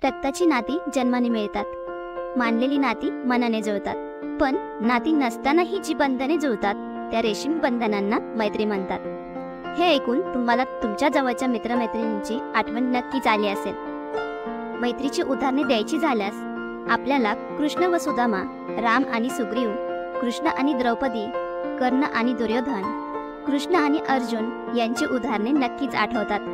रक्ताची नाती जन्माने मिळतात, मानलेली नाती मनाने जुळतात, पण नाती नसतानाही जी बंधने जुळतात त्या रेशीम बंधनांना मैत्री म्हणतात। हे ऐकून तुम्हाला तुमच्या जवळच्या मित्रमैत्रिणींची आठवण नक्कीच आली असेल। मैत्रीची उदाहरणे द्यायची झाल्यास आपल्याला कृष्ण व सुदामा, राम आणि सुग्रीव, कृष्ण आणि द्रौपदी, कर्ण आणि दुर्योधन, कृष्ण आणि अर्जुन यांची उदाहरणे नक्कीच आठवतात।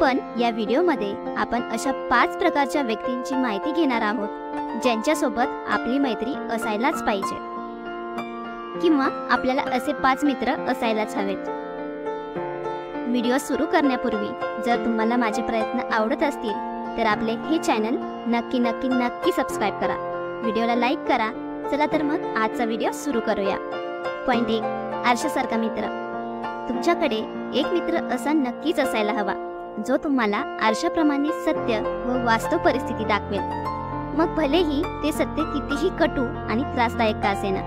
पण या व्हिडिओमध्ये आपण अशा 5 प्रकारच्या व्यक्तींची माहिती घेणार आहोत ज्यांच्यासोबत आपली मैत्री असायलाच पाहिजे, किंवा आपल्याला असे 5 मित्र असायलाच हवेत। व्हिडिओ सुरू करण्यापूर्वी जर तुम्हाला माझे प्रयत्न आवडत असतील तर आपले हे चॅनल नक्की सबस्क्राइब करा, व्हिडिओला लाईक करा। चला तर मग आजचा व्हिडिओ सुरू करूया। पॉइंट 1, आरशासारखा मित्र। तुमच्याकडे एक मित्र असा नक्कीच असायला हवा जो तुम्हाला आरशाप्रमाणे सत्य व वास्तव परिस्थिती दाखवेल, मग भलेही ते सत्य कितीही कटू आणि त्रासदायक का असेना।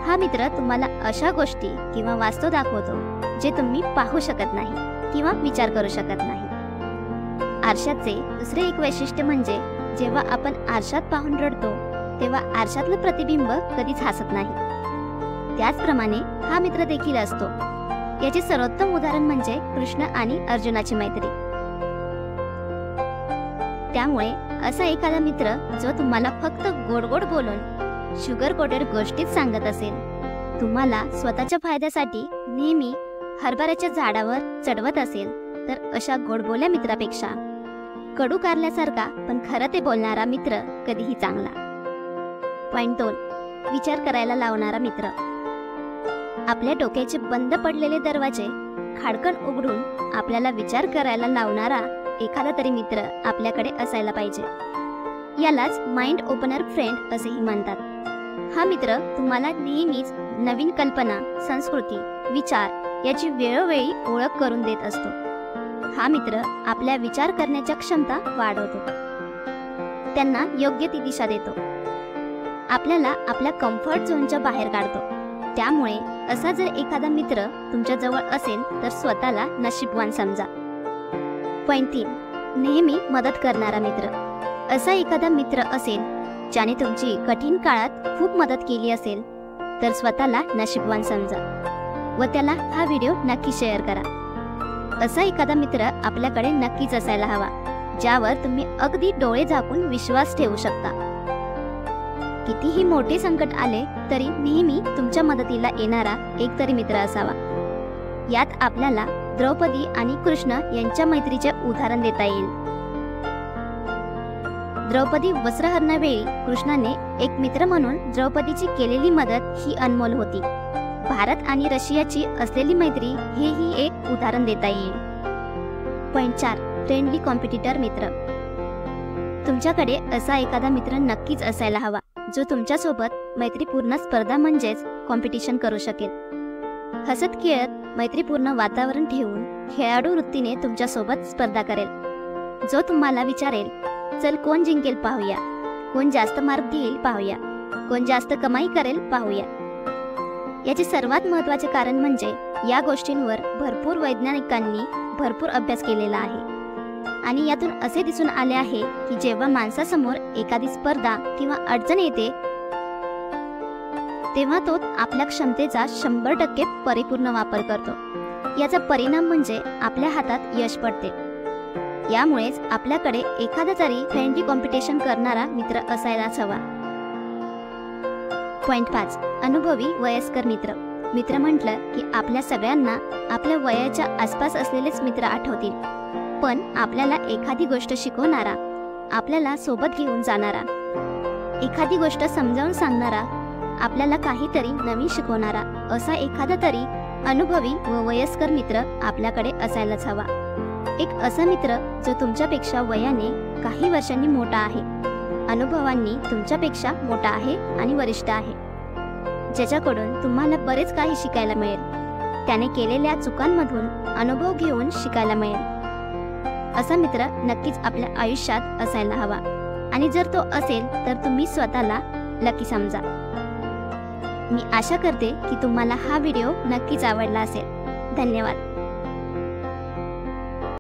हा मित्र तुम्हाला अशा गोष्टी किंवा वास्तव दाखवतो जे तुम्ही पाहू शकत नाही किंवा विचार करू शकत नाही। आरशाचे दुसरे एक वैशिष्ट्य म्हणजे जेव्हा आपण आरशात पाहून रडतो तेव्हा आरशातलं प्रतिबिंब कधीच हसत नाही। त्याचप्रमाणे हा मित्र देखील असतो। याचे सर्वोत्तम उदाहरण म्हणजे कृष्ण आणि अर्जुनाची मैत्री। त्यामुळे असा एखादा मित्र जो तुम्हाला फक्त गोड गोड बोलून शुगर कोटेड गोष्टीच सांगत असेल, तुम्हाला स्वतःच्या फायद्यासाठी नेहमी हरभऱ्याच्या झाडावर चढवत असेल, तर अशा गोडबोल्या मित्रापेक्षा कडू कारल्यासारखा पण खरं ते बोलणारा मित्र कधीही चांगला। पॉइंट 2, विचार करायला लावणारा मित्र। आपल्या डोक्याचे बंद पडलेले दरवाजे खाडकन उघडून आपल्याला विचार करायला लावणारा एखादा तरी मित्र आपल्याकडे असायला पाहिजे। यालाच माइंड ओपनर फ्रेंड असेही म्हणतात। हा मित्र तुम्हाला नेहमीच नवीन कल्पना, संस्कृती, विचार याची वेळोवेळी ओळख करून देत असतो। हा मित्र आपल्या विचार करण्याच्या क्षमता वाढवतो, त्यांना योग्य ती दिशा देतो, आपल्याला आपल्या कम्फर्ट झोनच्या बाहेर काढतो। त्यामुळे असा जर एखादा मित्र तुमच्या जवळ असेल तर स्वतःला नशीबवान समजा। पॉइंट 3, नेहमी मदत करणारा मित्र। असा एखादा मित्र असेल ज्याने तुमची कठीण काळात खूप मदत केली असेल तर स्वतःला नशीबवान समजा व त्याला हा व्हिडिओ नक्की शेअर करा। असा एखादा मित्र आपल्याकडे नक्कीच असायला हवा ज्यावर तुम्ही अगदी डोळे झाकून विश्वास ठेवू शकता। कितीही मोठे संकट आले तरी नेहमी तुमच्या मदतीला येणारा एक तरी मित्र असावा। यात आपल्याला द्रौपदी आणि कृष्ण यांच्या मैत्रीचे उदाहरण देता येईल। द्रौपदी वस्त्रहरणावेळी कृष्णाने एक मित्र म्हणून द्रौपदीची केलेली मदत ही अनमोल होती। भारत आणि रशियाची असलेली मैत्री हेही एक उदाहरण देता येईल। पॉइंट 4, फ्रेंडली कॉम्पिटिटर मित्र। तुमच्याकडे असा एखादा मित्र नक्कीच असायला हवा जो तुमच्यासोबत मैत्रीपूर्ण स्पर्धा म्हणजेच कॉम्पिटिशन करू शकेल। हसत खेळत मैत्रीपूर्ण वातावरण ठेवून खेळाडू वृत्तीने तुमच्यासोबत स्पर्धा करेल, जो तुम्हाला विचारेल, चल कोण जिंकेल पाहूया, कोण जास्त मार्क घेईल पाहूया, कोण जास्त कमाई करेल पाहूया। याचे सर्वात महत्त्वाचे कारण म्हणजे या गोष्टींवर भरपूर वैज्ञानिकांनी भरपूर अभ्यास केलेला आहे आणि यातून असे दिसून आले आहे की जेव्हा माणसासमोर एखादी स्पर्धा किंवा अडचण येते तेव्हा तो आपल्या क्षमतेचा 100% परिपूर्ण वापर करतो। याचा परिणाम म्हणजे आपल्या हातात यश पडते। यामुळेच आपल्याकडे एखादा तरी फ्रेंडली कॉम्पिटिशन करणारा मित्र असायलाच हवा। पॉइंट 5, अनुभवी वयस्कर मित्र। मित्र म्हटलं की आपल्या सगळ्यांना आपल्या वयाच्या आसपास असलेलेच मित्र आठवतील, पण आपल्याला एखादी गोष्ट शिकवणारा, आपल्याला सोबत घेऊन जाणारा, एखादी गोष्ट समजावून सांगणारा, आपल्याला काहीतरी नवीन शिकवणारा असा एखादा तरी अनुभवी व वयस्कर मित्र आपल्याकडे असायलाच हवा। एक असा मित्र जो तुमच्यापेक्षा वयाने काही वर्षांनी मोठा आहे, अनुभवांनी तुमच्यापेक्षा मोठा आहे आणि वरिष्ठ आहे, ज्याच्याकडून तुम्हाला बरेच काही शिकायला मिळेल, त्याने केलेल्या चुकांमधून अनुभव घेऊन शिकायला मिळेल। असा मित्र नक्कीच आपल्या आयुष्यात असायला हवा आणि जर तो असेल तर तुम्ही स्वतःला लकी समजा। मी आशा करते की तुम्हाला हा व्हिडिओ नक्कीच आवडला असेल। धन्यवाद।